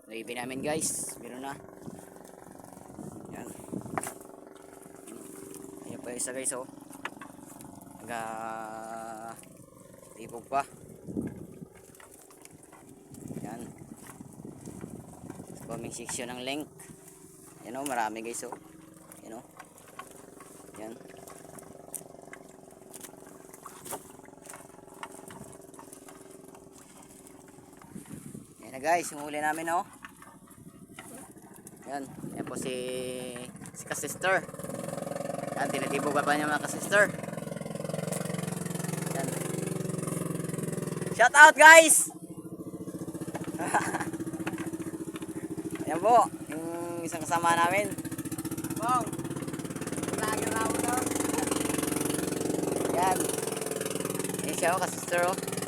Ready namin guys. Meron na. Yan. Ayan pa isa guys oh. Tibog pa. Yan. Comment section ng link. Yan oh, marami guys oh. Yan oh. Yan. Yan na guys, yung huli namin oh. Yan, yan po si ka-sister. Yan, tinatibogan pa niya mga ka-sister. Yan. Shout out guys! Yan po, yung isang kasama namin. Bong, lagi raw to. Yan. Yan siya oh, ka-sister oh.